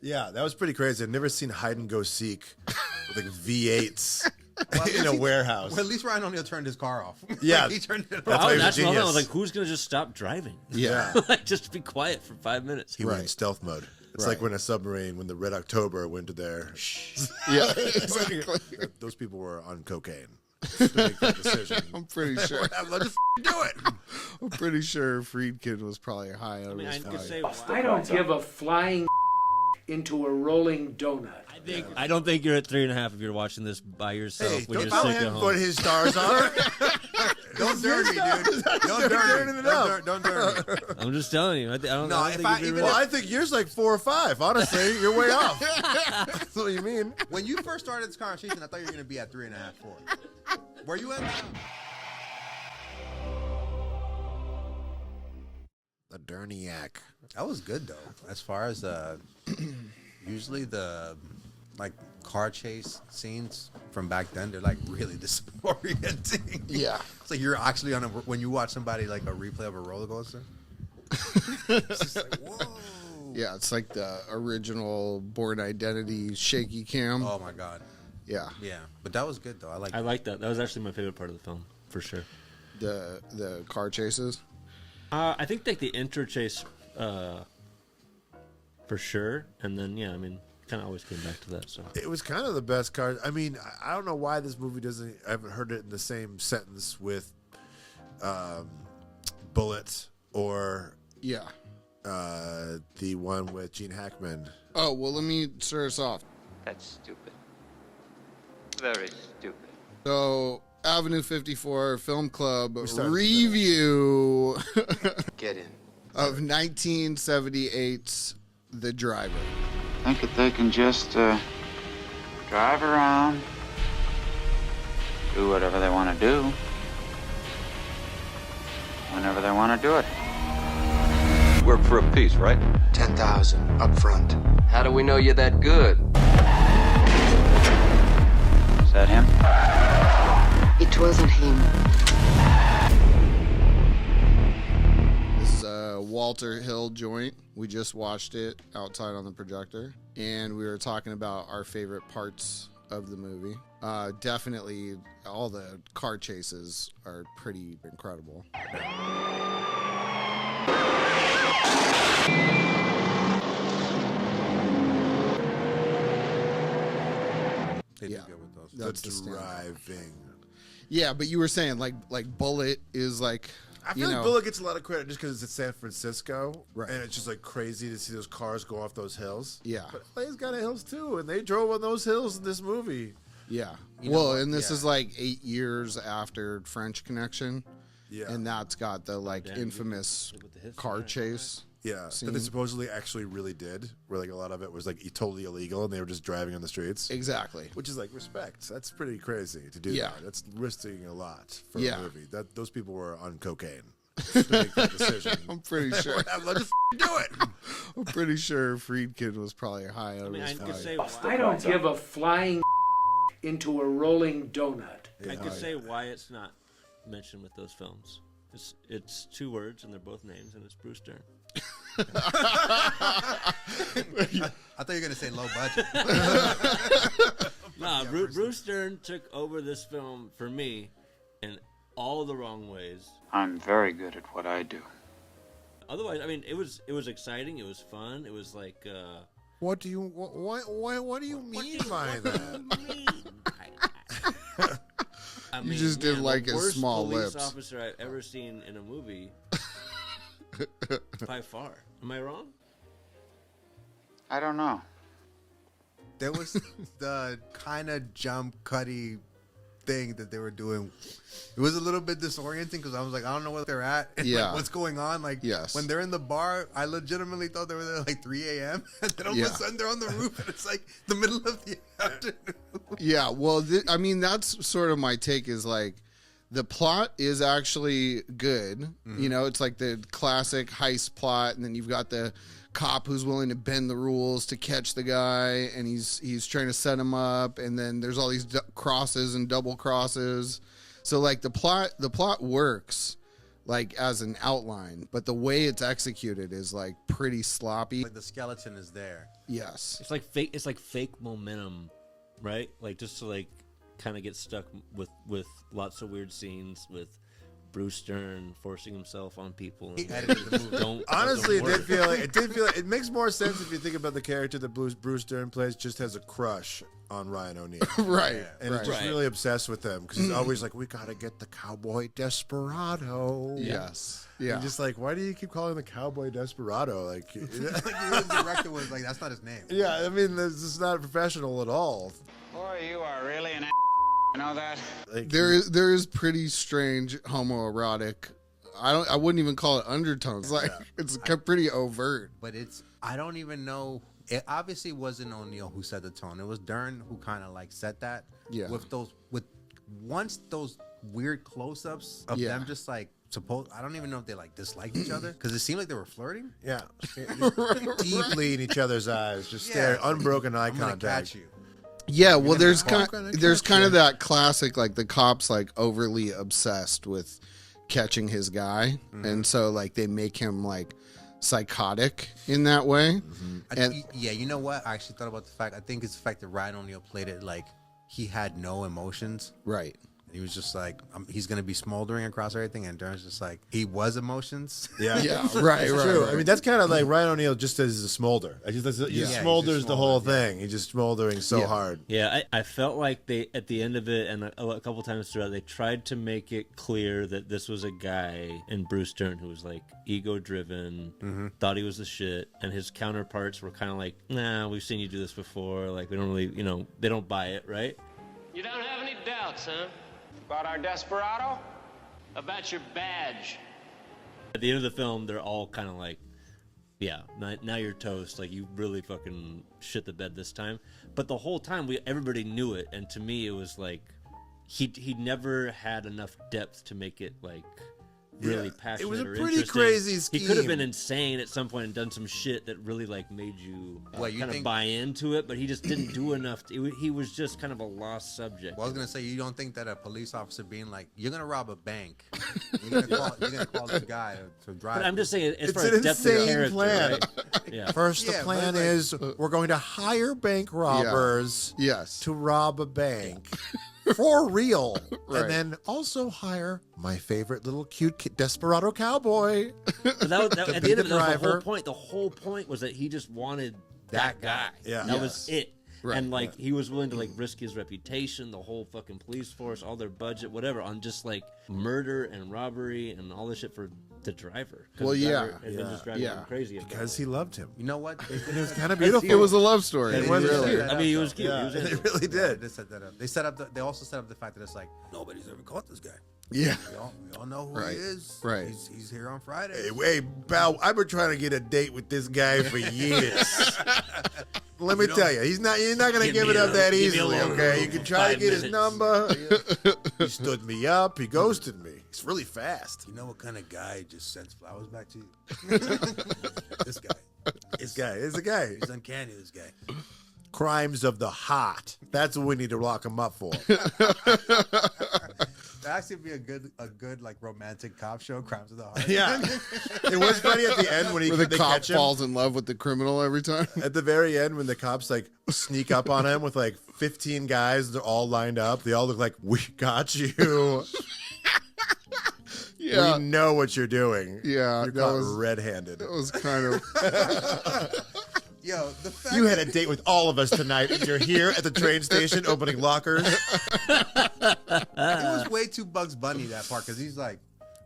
Yeah, that was pretty crazy. I've never seen hide and go seek with like V8s in a warehouse. Well, at least Ryan O'Neal turned his car off. Yeah, he turned it off. that's why I was like, who's gonna just stop driving? Yeah, like just be quiet for 5 minutes. he went in stealth mode. It's like when a submarine, when the Red October went to their. Yeah, exactly. Those people were on cocaine to make that decision. I'm pretty sure. Let's just do it. I'm pretty sure Friedkin was probably high on his I don't give a flying into a rolling donut. I don't think you're at 3.5 if you're watching this by yourself when you're sick at home. Put his stars on. Don't dirty me, dude. Don't dirty me. Don't dirty me. I'm just telling you. I don't think I think yours like 4 or 5. Honestly, you're way off. That's what you mean. When you first started this conversation, I thought you were going to be at 3.5, 4. Where you at now? The Derniac. That was good though. As far as usually the like car chase scenes from back then, they're like really disorienting. Yeah, it's like you're actually on when you watch somebody like a replay of a roller coaster. It's just like whoa. Yeah, it's like the original Born Identity shaky cam. Oh my god. Yeah. Yeah, but that was good though. I like that. That was actually my favorite part of the film for sure. The car chases. I think like the intro chase, for sure, and then I mean, kind of always came back to that. So it was kind of the best car. I mean, I don't know why this movie doesn't. I haven't heard it in the same sentence with Bullet or the one with Gene Hackman. Oh well, let me start us off. That's stupid. Very stupid. So, Avenue 54 Film Club review Get in. of 1978's The Driver. Think that they can just drive around, do whatever they want to do, whenever they want to do it. Work for a piece, right? 10,000 up front. How do we know you're that good? Is that him? It wasn't him. This is a Walter Hill joint. We just watched it outside on the projector, and we were talking about our favorite parts of the movie. Definitely, all the car chases are pretty incredible. They did good with those. That's the driving. Yeah, but you were saying like Bullet is like. I feel like Bullet gets a lot of credit just because it's in San Francisco, right? And it's just like crazy to see those cars go off those hills. Yeah, but LA's got hills too, and they drove on those hills in this movie. Yeah, and this is like 8 years after French Connection. Yeah, and that's got the like infamous car chase. Yeah, that they supposedly actually really did, where like a lot of it was like totally illegal, and they were just driving on the streets. Exactly, which is like respect. That's pretty crazy to do that. That's risking a lot for a movie. That those people were on cocaine to make that decision. I'm pretty sure. Let's just do it. I'm pretty sure Friedkin was probably high on his I don't give a flying into a rolling donut. I could say why it's not mentioned with those films. It's 2 words and they're both names, and it's Bruce Dern. I thought you were gonna say low budget. Nah, Bruce Dern took over this film for me in all the wrong ways. I'm very good at what I do. Otherwise, I mean, it was exciting. It was fun. It was like. What do you mean by that? You just did like a small lips. The worst police officer I've ever seen in a movie. By far. Am I wrong? I don't know. There was the kind of jump cutty thing that they were doing. It was a little bit disorienting because I was like, I don't know where they're at and like, what's going on. Like when they're in the bar, I legitimately thought they were there like 3 a.m. and then all of a sudden they're on the roof and it's like the middle of the afternoon. Yeah, well, I mean, that's sort of my take is like, the plot is actually good. Mm-hmm. You know, it's like the classic heist plot, and then you've got the cop who's willing to bend the rules to catch the guy, and he's trying to set him up, and then there's all these crosses and double crosses. So like the plot works, like as an outline, but the way it's executed is like pretty sloppy. Like the skeleton is there. Yes. It's like fake. It's like fake momentum, right? Like just to like kind of get stuck with lots of weird scenes with Bruce Dern forcing himself on people. Honestly, it did feel like it makes more sense if you think about the character that Bruce Dern plays. Just has a crush on Ryan O'Neal, right? And is just really obsessed with him because he's always like, "We gotta get the cowboy desperado." Yes, yeah. And just like, why do you keep calling the cowboy desperado? Like, the director was like, "That's not his name." Yeah, I mean, this is not professional at all. Boy, you are really an you know that? Like, there is pretty strange homoerotic. I wouldn't even call it undertones. Like it's pretty overt. But I don't even know. It obviously wasn't O'Neal who set the tone. It was Dern who kind of like set that. Yeah. Once those weird close-ups of them just like I don't even know if they like disliked each other because it seemed like they were flirting. Yeah, deeply in each other's eyes, just stare, unbroken eye contact. Catch you. Yeah, well, there's kind of that classic, like the cops like overly obsessed with catching his guy, and so like they make him like psychotic in that way. And you know what? I actually thought about the fact. I think it's the fact that Ryan O'Neal played it like he had no emotions. Right. He was just like, he's going to be smoldering across everything. And Dern's just like, he was emotions. Yeah. Right. True. I mean, that's kind of like Ryan O'Neal just as a smolder. He just smolders the whole thing. He's just smoldering so hard. Yeah, I felt like they, at the end of it, and a couple times throughout, they tried to make it clear that this was a guy in Bruce Dern who was like ego-driven, thought he was the shit, and his counterparts were kind of like, nah, we've seen you do this before. Like, we don't really, they don't buy it, right? You don't have any doubts, huh? About our desperado? About your badge. At the end of the film, they're all kind of like, yeah, now you're toast. Like, you really fucking shit the bed this time. But the whole time, everybody knew it. And to me, it was like, he never had enough depth to make it, like, really passionate. It was a or pretty interesting. crazy scheme. He could have been insane at some point and done some shit that really like made you kind of buy into it, but he just didn't do enough. He was just kind of a lost subject. Well, I was gonna say, you don't think that a police officer being like, you're gonna rob a bank, you're gonna call this guy to drive. But I'm just saying, as far It's as an depth of insane character, plan. right? Yeah. First, the plan is we're going to hire bank robbers to rob a bank. For real. Right. And then also hire my favorite little cute desperado cowboy. But that at the end of it, that was the whole point was that he just wanted that guy. Yeah. That was it. Right, and like he was willing to like risk his reputation, the whole fucking police force, all their budget, whatever, on just like murder and robbery and all this shit for the driver. Well, the driver had been just driving him crazy because he loved him. You know what? It was kind of beautiful. It was a love story. It was really. cute. I mean, he was cute. Yeah, they really did. They set that up. They also set up the fact that it's like nobody's ever caught this guy. Yeah. We all know who he is. Right. He's here on Friday. Hey, pal, I've been trying to get a date with this guy for years. Let me tell you, you're not going to give it up that easily, okay? You can try to get his number. He stood me up. He ghosted me. He's really fast. You know what kind of guy just sends flowers back to you? This guy. This guy is a guy. He's uncanny, this guy. Crimes of the heart. That's what we need to lock him up for. That actually would be a good like romantic cop show, Crimes of the Heart. Yeah. It was funny at the end when the cop catch him. falls in love with the criminal every time. At the very end, when the cops like sneak up on him with like 15 guys, they're all lined up. They all look like, we got you. Yeah. We know what you're doing. Yeah. You're caught red-handed. That was kind of... Yo, the fact you had a date with all of us tonight, and you're here at the train station opening lockers. It was way too Bugs Bunny, that part, because he's like,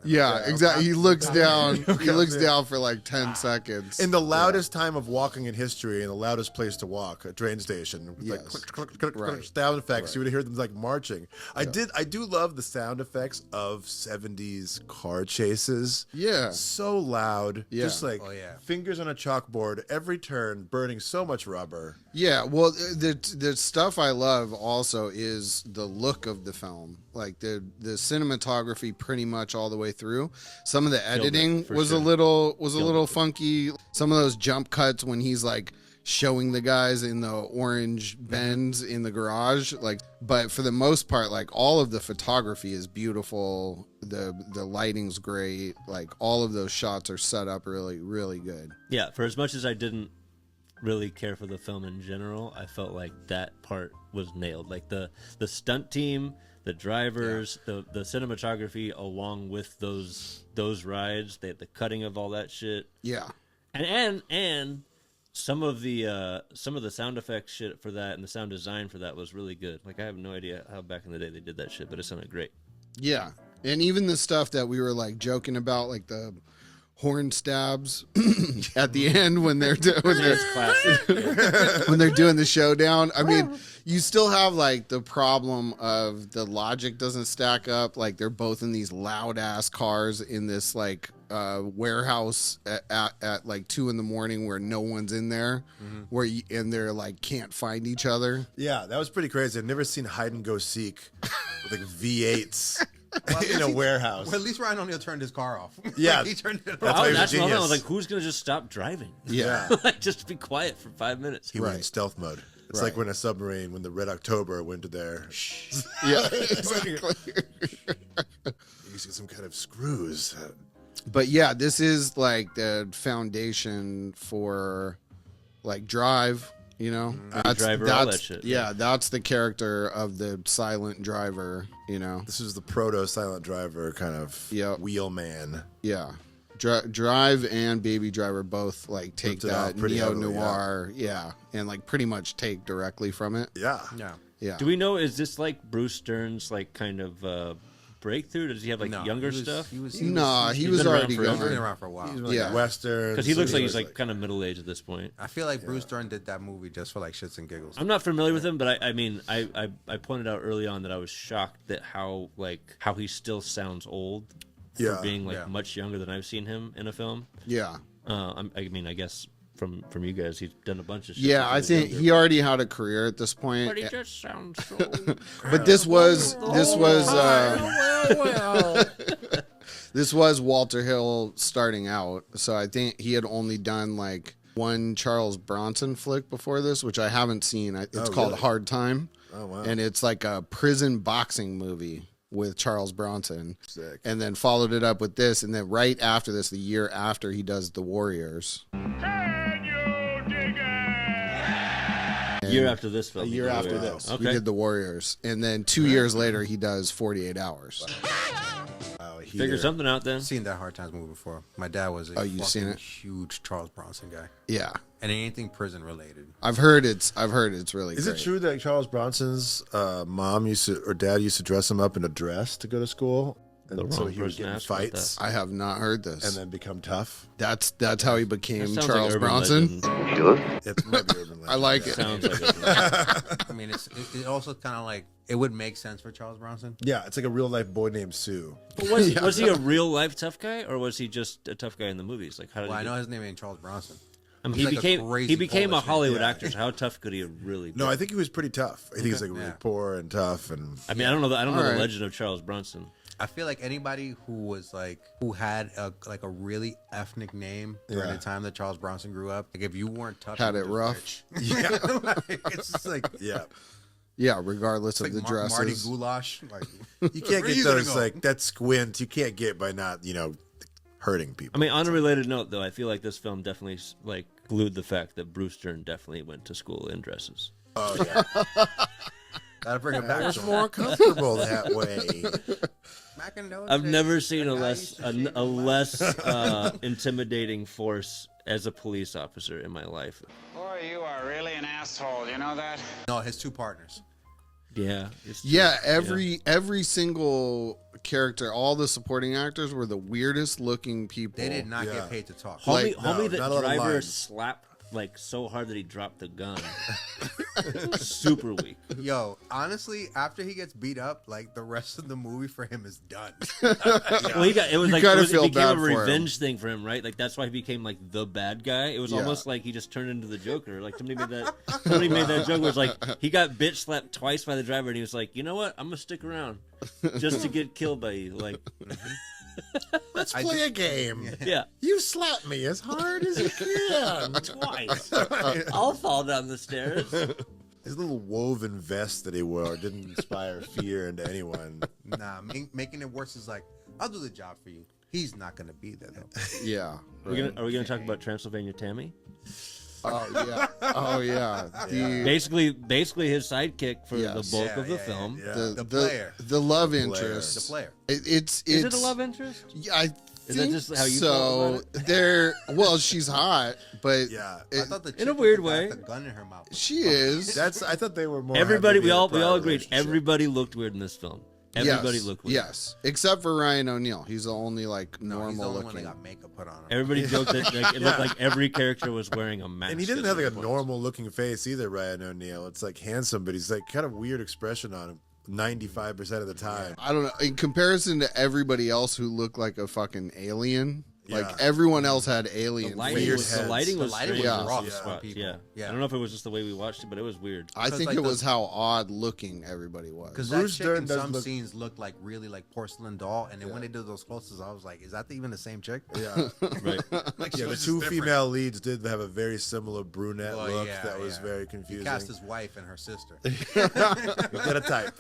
yeah, exactly. He looks down. He looks down for like 10 seconds. In the loudest time of walking in history, in the loudest place to walk, a train station, like click, click, click, click, sound effects. You would hear them like marching. I do love the sound effects of 70s car chases. Yeah, so loud. Yeah. Just like fingers on a chalkboard, every turn, burning so much rubber. Yeah, well, the stuff I love also is the look of the film, like the cinematography, pretty much all the way through. Some of the editing was a little funky. Some of those jump cuts when he's like showing the guys in the orange Benz in the garage. Like, but for the most part, like all of the photography is beautiful. The lighting's great. Like all of those shots are set up really, really good. Yeah, for as much as I didn't really care for the film in general, I felt like that part was nailed. Like the stunt team, the drivers, the cinematography along with those rides, the cutting of all that shit. Yeah. And some of the sound effects shit for that and the sound design for that was really good. Like I have no idea how back in the day they did that shit, but it sounded great. Yeah. And even the stuff that we were like joking about, like the horn stabs at the end when they're when they're doing the showdown. I mean, you still have like the problem of the logic doesn't stack up. Like they're both in these loud ass cars in this like warehouse at like 2 a.m. where no one's in there, and they're like can't find each other. Yeah, that was pretty crazy. I've never seen hide and go seek with like V8s. In a warehouse. Well, at least Ryan O'Neal turned his car off. Yeah, he turned it off. That's what I was like, who's gonna just stop driving? Yeah, like just be quiet for 5 minutes. He went in stealth mode. It's like when a submarine, when the Red October went to their. Yeah, exactly. You see some kind of screws. But yeah, this is like the foundation for like Drive. You know, that's all that shit. Yeah, that's the character of the silent driver. You know, this is the proto silent driver kind of wheelman. Yeah, Drive and Baby Driver both like take that Neo-Noir, and like pretty much take directly from it. Yeah. Do we know, is this like Bruce Dern's like kind of breakthrough? Does he have like younger stuff? He was already going. He's been around for a while. Like Western, because he looks like he's like kind of middle aged at this point. I feel like Bruce Dern did that movie just for like shits and giggles. I'm not familiar with him, but I mean I pointed out early on that I was shocked that how he still sounds old for being like much younger than I've seen him in a film. Yeah. I mean, I guess from you guys, he's done a bunch of shit. Yeah, I think he already had a career at this point. But he just sounds so. But this was this was Walter Hill starting out, so I think he had only done like one Charles Bronson flick before this, which I haven't seen. It's called Hard Time. Oh wow! And it's like a prison boxing movie with Charles Bronson. Sick. And then followed it up with this, and then right after this, the year after, he does The Warriors. Year after this film. A year after this. Okay. He did The Warriors. And then 2 years later, he does 48 Hours. Wow, figure something out then. I've seen that Hard Times movie before. My dad was a huge Charles Bronson guy. Yeah. And anything prison related. I've heard it's really Is great. it true that Charles Bronson's mom dad used to dress him up in a dress to go to school? And so he would get in fights. I have not heard this. And then become tough. That's how he became Charles like Bronson. It might be urban legend. I like it. Sounds like it. I mean, it also kind of like, it would make sense for Charles Bronson. Yeah, it's like a real life boy named Sue. But was he a real life tough guy, or was he just a tough guy in the movies? Like, how did I know his name ain't Charles Bronson. I mean, he became a Hollywood actor. So how tough could he have really been? No, I think he was pretty tough. I think he's like really poor and tough. And I mean, I don't know the legend of Charles Bronson. I feel like anybody who had a really ethnic name during the time that Charles Bronson grew up, like if you weren't tough, had it rough. Yeah, it's just like yeah. Regardless of the dresses, Marty Goulash. Like you can't get those like that squint. You can't get by not hurting people. I mean, on a related note, though, I feel like this film definitely like glued the fact that Bruce Dern definitely went to school in dresses. Oh yeah. Gotta bring it back. It's more comfortable that way. I've never seen a less intimidating force as a police officer in my life. Boy, you are really an asshole. You know that? No, his two partners. Yeah. Every single character, all the supporting actors were the weirdest looking people. They did not get paid to talk. Homie, the driver slapped like so hard that he dropped the gun. Super weak. Yo, honestly, after he gets beat up, like the rest of the movie for him is done. Well, it became a revenge thing for him, right? Like that's why he became like the bad guy. It was almost like he just turned into the Joker. Like somebody made that joke where it's like he got bitch slapped twice by the driver, and he was like, you know what? I'm gonna stick around just to get killed by you. Like. Let's play a game. Yeah. You slap me as hard as you can. Twice. I'll fall down the stairs. His little woven vest that he wore didn't inspire fear into anyone. Nah, making it worse is like, I'll do the job for you. He's not going to be there, though. Yeah. Right. Are we gonna talk about Transylvania Tammy? Oh, yeah. Oh, yeah. Basically his sidekick for the bulk of the film. Yeah. The player. The love interest. The player. Is it a love interest? I Is that just how you so. felt about it? They're well, she's hot, but Yeah. I thought the chick in a weird with way. the gun in her mouth. she is. I thought they were more. Everybody, happy to we be in a all prior agreed. relationship. Everybody looked weird in this film. Everybody looked weird. Yes, except for Ryan O'Neal. He's the only like No, he's the normal only one looking. that got makeup put on him. Everybody joked that it looked like every character was wearing a mask. And he didn't at have like a some point. normal looking face either, Ryan O'Neal. It's like handsome, but he's like kind of weird expression on him 95% of the time. I don't know. In comparison to everybody else who looked like a fucking alien, Yeah. like everyone else had alien The lighting Weird was heads. strange was in rough some for spots, people. yeah. Yeah. I don't know if it was just the way we watched it, but it was weird. I think like it was how odd looking everybody was. Because that Bruce chick Dern in does some look- scenes looked like really like porcelain doll, and then when they did those closes, I was like, "Is that even the same chick?" Yeah. Right. Like, she Yeah, the was two just different. female leads did have a very similar brunette Well, look yeah, that was yeah. very He confusing. cast his wife and her sister. You get a type.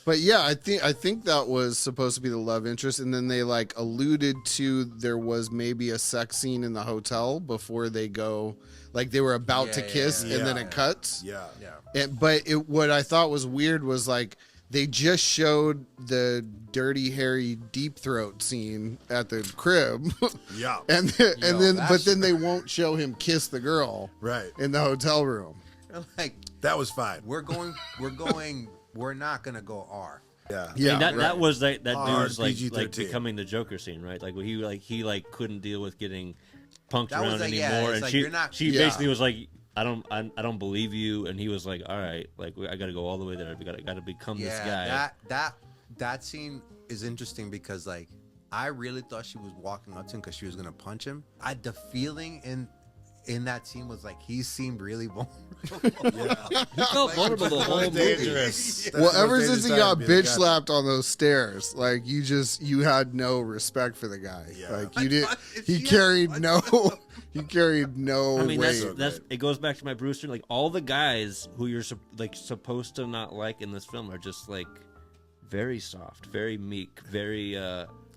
But yeah, I think that was supposed to be the love interest, and then they like alluded to there was maybe a sex scene in the hotel before they go, like they were about to kiss, and then it cuts. Yeah. Yeah. But what I thought was weird was like they just showed the dirty, hairy, deep throat scene at the crib, Yeah. and then that's- but then they won't show him kiss the girl Right. in the hotel room. Like That was fine. we're not gonna go R. Yeah. Yeah, I mean, that was that Hard dude's like PG-13. becoming the Joker scene, right? Like he couldn't deal with getting punked That was around like, yeah, anymore, it's and like, she you're not- she Yeah. basically was like, I don't believe you, and he was like, all right, like I got to go all the way there. I got to become this guy. That scene is interesting because like I really thought she was walking up to him because she was gonna punch him. The feeling in that scene was like he seemed really vulnerable. He felt vulnerable the whole movie. Dangerous. That's Well, the ever most since he dangerous got time to be the bitch guy. slapped on those stairs, like you had no respect for the guy. Yeah. Like you did. thought- He she carried had- no. He carried no I mean, weight. that's it goes back to my Brewster. Like all the guys who you're supposed to not like in this film are just like very soft, very meek, very.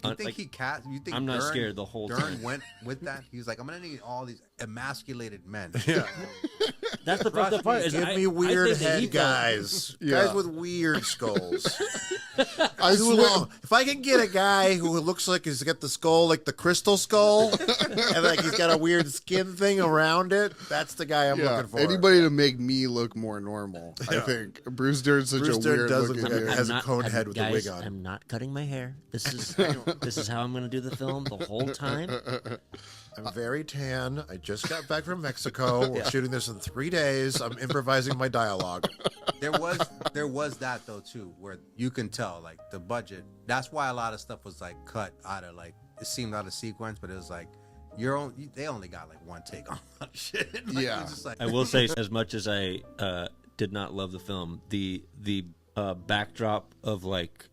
You think he cast? You think I'm not Dern- scared the whole Dern time. went with that. He was like, I'm gonna need all these emasculated men. Yeah. That's the Trust fucked up part. me, Is Give I me weird think that he head felt- guys. Yeah. Guys with weird skulls. I Too swear, long. If I can get a guy who looks like he's got the skull like the crystal skull, and like he's got a weird skin thing around it, that's the guy I'm yeah, looking for. anybody to make me look more normal. I think Bruce Dern's such Bruce a Dern weird does looking look like dude. has a cone head with a wig on. I'm not cutting my hair. This is how I'm going to do the film the whole time. I'm very tan. I just got back from Mexico. We're shooting this in 3 days. I'm improvising my dialogue. There was that though too, where you can tell like the budget. That's why a lot of stuff was like cut out of like it seemed out of sequence, but it was like they only got like one take on a lot of shit. Like, Yeah. it's just like, I will say, as much as I did not love the film, the backdrop of like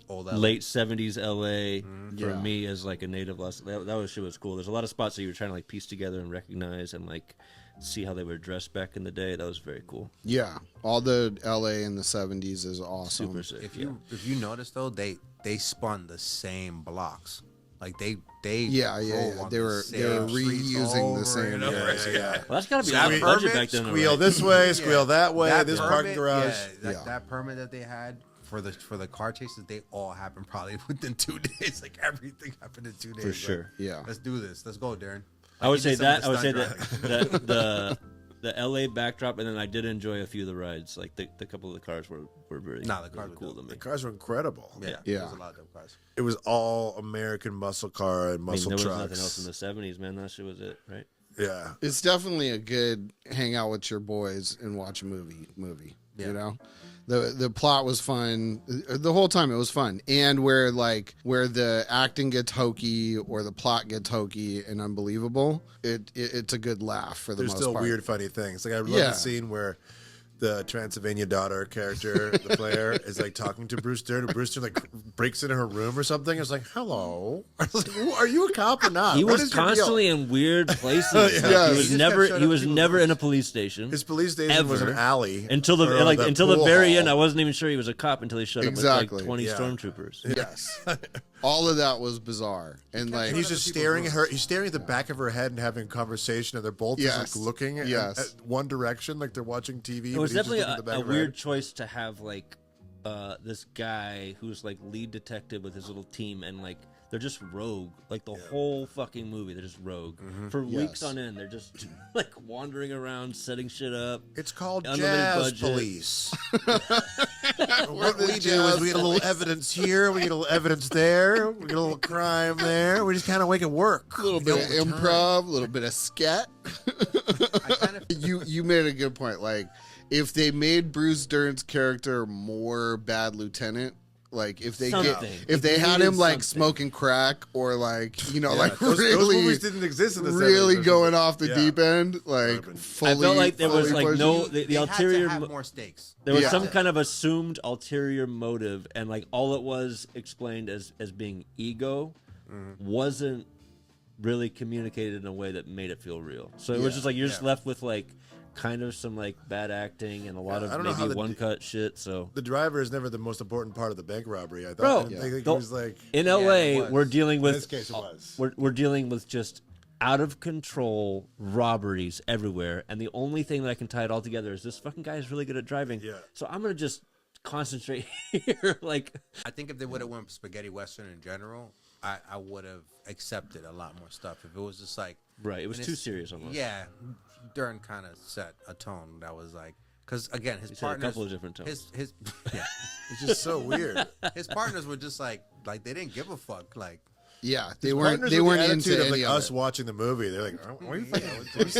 old LA. late 70s LA for Yeah. me as like a native that shit was cool. There's a lot of spots that you were trying to like piece together and recognize and like see how they were dressed back in the day. That was very cool. Yeah, all the LA in the 70s is awesome. Super sick. If you notice though, they spun the same blocks. Like they Yeah. drove on They the were same streets reusing over the same. and over. Yeah. Well, that's got to be That out of budget permit, back then. Squeal right? this way, squeal that way. That This permit, parking garage. yeah, Yeah. that permit that they had for the car chases, they all happened probably within 2 days. Like everything happened in 2 days. For Like, sure. Yeah. let's do this. Let's go, Darren. I would Like, he say did some of that. I would say the stunt that the LA backdrop, and then I did enjoy a few of the rides. Like the couple of the cars were really, Nah, the cars really were cool dope. to me. The cars were incredible. Yeah, Yeah. There's a lot of dope cars. It was all American muscle car and I mean, muscle there was trucks. nothing else in the 70s, man. That shit was it, right? Yeah. It's definitely a good hang out with your boys and watch a movie. Yeah. You know, the plot was fun the whole time. It was fun, and where the acting gets hokey or the plot gets hokey and unbelievable, it's a good laugh for the There's most still part. weird, funny things. Like I love Yeah. the scene where the Transylvania daughter character, the player, is like talking to Bruce Dern. And Bruce Dern like breaks into her room or something. It's like, hello. I was like, are you a cop or not? He was constantly in weird places. Yeah. He was never in a police station. His police station was an alley until the very end. I wasn't even sure he was a cop until he showed up with like 20 stormtroopers. Yes. All of that was bizarre, and he's just staring at her. He's staring at the back of her head and having a conversation, and they're both just like looking at one direction, like they're watching TV. It was definitely a weird choice to have like this guy who's like lead detective with his little team, and like they're just rogue, like the whole fucking movie. They're just rogue for weeks on end. They're just like wandering around, setting shit up. It's called jazz police. What we do is we get a little evidence here, we get a little evidence there, we get a little crime there. We just kind of make it work. A little bit of improv, a little bit of scat. You made a good point. Like, if they made Bruce Dern's character more Bad Lieutenant, like if they had him like smoking crack or like like those movies didn't exist in the really 70s. Going off the deep end, like fully. I felt like there was like the ulterior. Had to have more stakes. There was some kind of assumed ulterior motive, and like all it was explained as being ego wasn't really communicated in a way that made it feel real. So it was just like you're just left with like kind of some like bad acting and a lot of maybe one cut shit. So the driver is never the most important part of the bank robbery. I thought. It was like in LA, we're dealing with in this case it was. We're dealing with just out of control robberies everywhere, and the only thing that I can tie it all together is this fucking guy is really good at driving. Yeah. So I'm gonna just concentrate here. Like, I think if they would have went spaghetti western in general, I would have accepted a lot more stuff. If it was just like it was too serious almost. Yeah. Dern kind of set a tone that was like, because again, his partners, a couple of different tones. His it's just so weird. His partners were just like they didn't give a fuck. Like, they weren't into of any like of us it. watching the movie. They're like, what are you fucking it's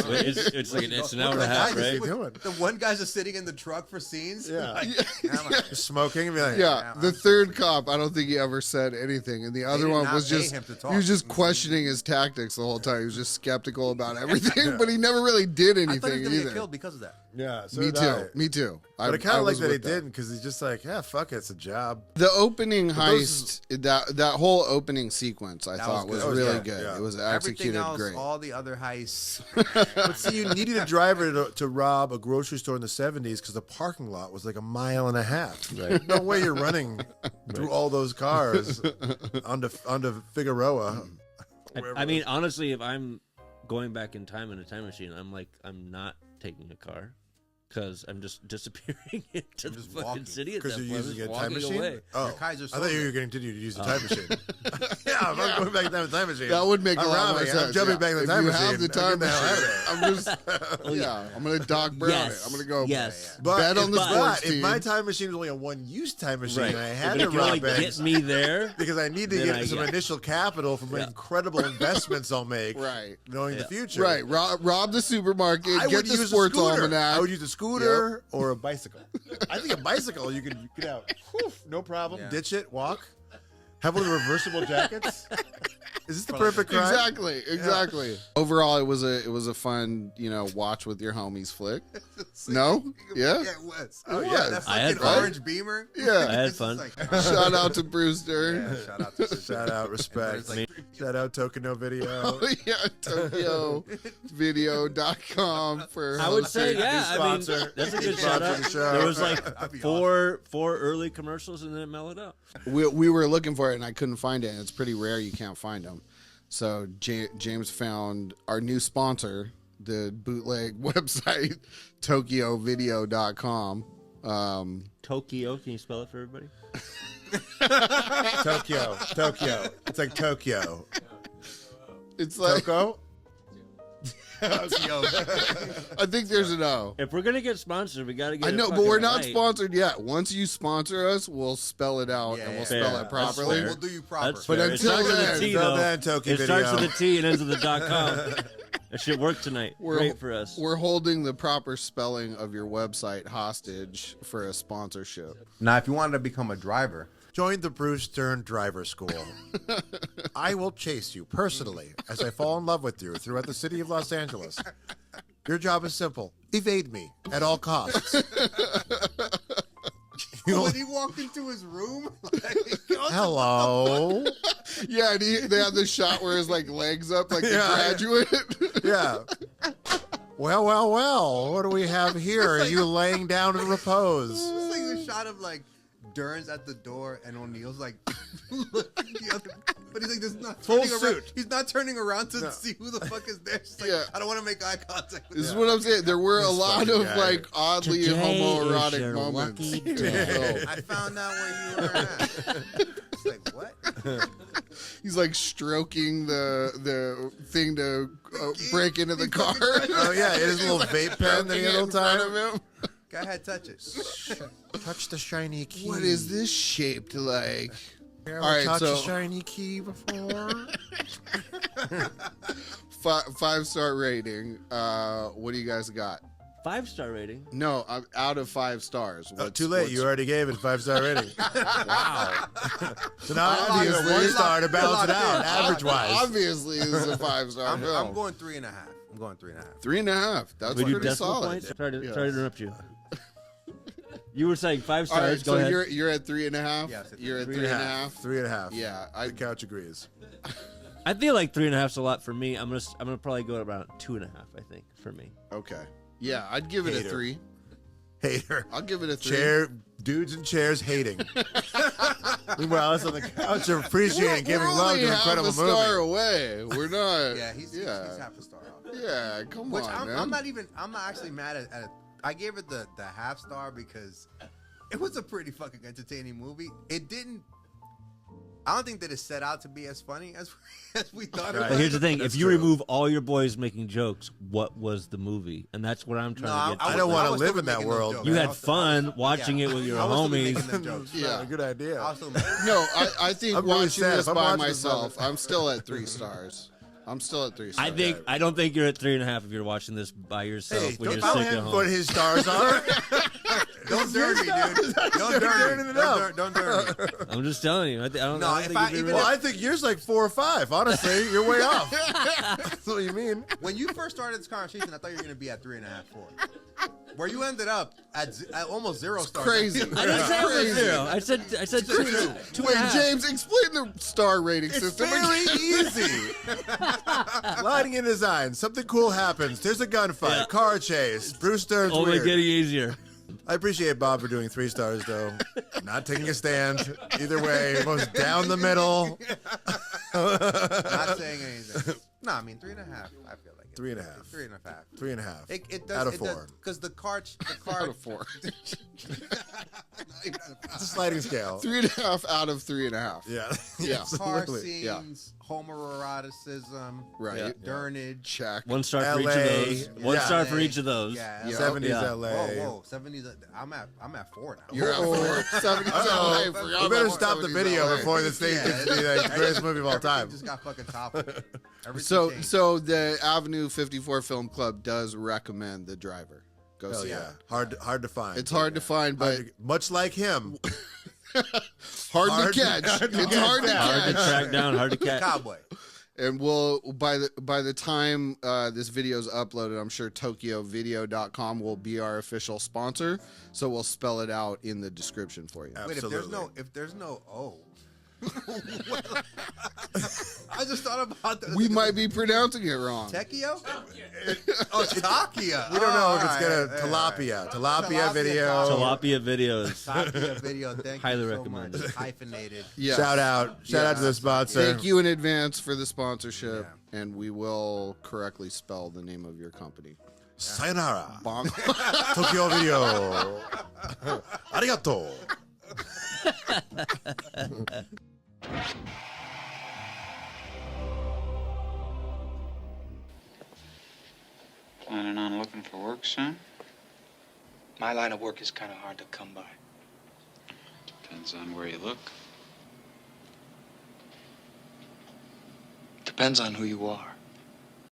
like it's an hour and a half, right? The one guy's just sitting in the truck for scenes. Just smoking and be like, the third cop, I don't think he ever said anything, and the other one was just he was just questioning his tactics the whole time. He was just skeptical about everything, but he never really did anything I thought he was gonna either. Get killed because of that. Yeah, so me too. But I kind of like that he didn't, because he's just like, fuck it, it's a job. The opening heist, that whole opening sequence, I thought was really good. Yeah. It was executed else, great. All the other heists. But see, you needed a driver to rob a grocery store in the 70s because the parking lot was like a mile and a half. Right. No way you're running through all those cars onto Figueroa. I mean, honestly, if I'm going back in time in a time machine, I'm not taking a car. Because I'm just disappearing into the fucking city at that point. Because you're using a time machine? Away. Oh, I thought you were going to continue to use the time machine. If I'm going back in time with the time machine. That would make a lot more sense. I'm jumping back in the time machine. If you have the time machine, I'm just, I'm going to Doc Brown it. I'm going to go bet on the sports team. If my time machine was only a one-use time machine, and I had to rob banks. Get me there. Because I need to get some initial capital from incredible investments I'll make. Right. Knowing the future. Right. Rob the supermarket, get the sports almanac. I would use a scooter or a bicycle. I think a bicycle you could get out, no problem. Yeah. Ditch it, walk. Have one of the reversible jackets. Is this the perfect crime? Exactly. Yeah. Overall, it was a fun, watch with your homies flick. No? Yeah? Yeah, it was. Oh, yeah. That fucking orange Beamer. Yeah. I had fun. Shout out to Bruce Dern. Yeah, shout out, respect. Shout out Tokyo Video. Oh, yeah, TokyoVideo.com for I would say, I mean, that's a good shout out. There was like four early commercials and then it mellowed out. We were looking for it and I couldn't find it, and it's pretty rare you can't find them. So James found our new sponsor, the bootleg website, TokyoVideo.com. Tokyo, can you spell it for everybody? Tokyo. It's like Tokyo. It's like Toko? I think there's an O. If we're gonna get sponsored, we gotta get. I know, but we're not sponsored yet. Once you sponsor us, we'll spell it out and we'll spell it properly. We'll do you proper. But until then, it starts with a T and ends with a .com. That should work tonight. Great for us. We're holding the proper spelling of your website hostage for a sponsorship. Now, if you wanted to become a driver, join the Bruce Dern Driver School. I will chase you personally as I fall in love with you throughout the city of Los Angeles. Your job is simple. evade me at all costs. When he walked into his room, like, hello. Yeah, and they had the shot where his like legs up, like the graduate. Yeah. Well. What do we have here? Are you laying down in repose? It's like the shot of like Dern's at the door and O'Neill's like looking the other, but he's like, "There's not Full turning suit. around. He's not turning around to see who the fuck is there." She's like, I don't want to make eye contact with This is what I'm saying. There were a lot of like oddly homoerotic moments. I found out where you were at. It's like, what? He's like stroking the thing to break into the car. Oh yeah, it is a little vape pen that he had all the time. Of him. Go ahead, touch it. Touch the shiny key. What is this shaped like? You ever All right, touched so a shiny key before? 5-star rating. What do you guys got? 5-star rating. No, I'm out of 5 stars. Too late. You already gave it a 5-star rating. Wow. So now I need a 1-star to balance it out, average-wise. Obviously, this is a 5-star film. I'm going 3.5. I'm going 3.5. 3.5. That's Would you pretty decimal solid. points? Sorry to interrupt you. You were saying 5 stars. All right, Go so ahead. you're at 3.5. Yeah, I said you're at 3.5. 3.5. Yeah, The couch agrees. I feel like 3.5 is a lot for me. I'm gonna probably go about 2.5. I think for me. Okay. Yeah, I'd give it a 3. Hater. I'll give it a 3. Dudes in chairs hating. Meanwhile, us on the couch are appreciating giving love to an incredible half a star movie. away. We're not. Yeah, he's half a star off. Yeah, come Which on, man. I'm not actually mad at it. I gave it the half star because it was a pretty fucking entertaining movie. It didn't. I don't think that it set out to be as funny as we thought it was. But here's the thing: That's if you true. remove all your boys making jokes, what was the movie? And that's what I'm trying to get. I don't want to live in that world. You had fun watching it with your homies. Yeah, good idea. No, I think I'm really watching sad. this If I'm by watching this myself, I'm still at 3 stars. I'm still at 3 stars. I don't think you're at 3.5 if you're watching this by yourself Hey, when don't you're tell sick at him home. what his stars are. Don't dare me, dude. Don't dare me. Don't dare me. I'm just telling you. I don't think you're Well, I think yours like 4 or 5. Honestly, you're way off. That's what you mean. When you first started this conversation, I thought you were going to be at 3.5, 4. Where you ended up at almost 0 stars. Crazy. I didn't say it was 0. I said 2. Wait, James, explain the star rating system. Very easy. Lighting and design. Something cool happens. There's a gunfight, car chase. Bruce Dern's Only weird. getting easier. I appreciate Bob for doing 3 stars, though. Not taking a stand. Either way, most down the middle. Not saying anything. No, I mean 3.5. I feel like it. 3.5. 3.5. 3.5. It does out of 4. Because the card Out of 4. It's a sliding scale. 3.5 out of 3.5. Yeah. Yeah. car Absolutely. scenes, homoeroticism, Right. Durnage. Check. 1 star for each of LA. those. 1 star LA. for each of those. Yeah. 70s Yeah. LA. Whoa, 70s. I'm at 4 now. You're at 4. 70. Uh-oh. I forgot We better about stop the 70s video LA. before this thing gets to be the greatest movie of all Everything time. just got fucking toppled. So Everything changed. the Avenue 54 Film Club does recommend The Driver. Go Hell see yeah. it. Hard to find. It's hard to find, but Much like him. hard to catch. It's hard to Hard to catch. track down, hard to catch. Cowboy. And we'll by the time this video is uploaded, I'm sure TokyoVideo.com will be our official sponsor. So we'll spell it out in the description for you. Wait, if there's no O. I just thought about that. We might be pronouncing it wrong. Tekio? Oh, Takia. We don't know if it's All gonna right. tilapia. Tilapia Tilapia video. Tilapia videos. Takia video. Thank Highly you so recommended. much. Hyphenated. Yes. Shout out to the sponsor. Thank you in advance for the sponsorship, and we will correctly spell the name of your company. Sayonara. Bong. Tokyo Video. Arigato. Planning on looking for work soon? My line of work is kind of hard to come by. Depends on where you look. Depends on who you are.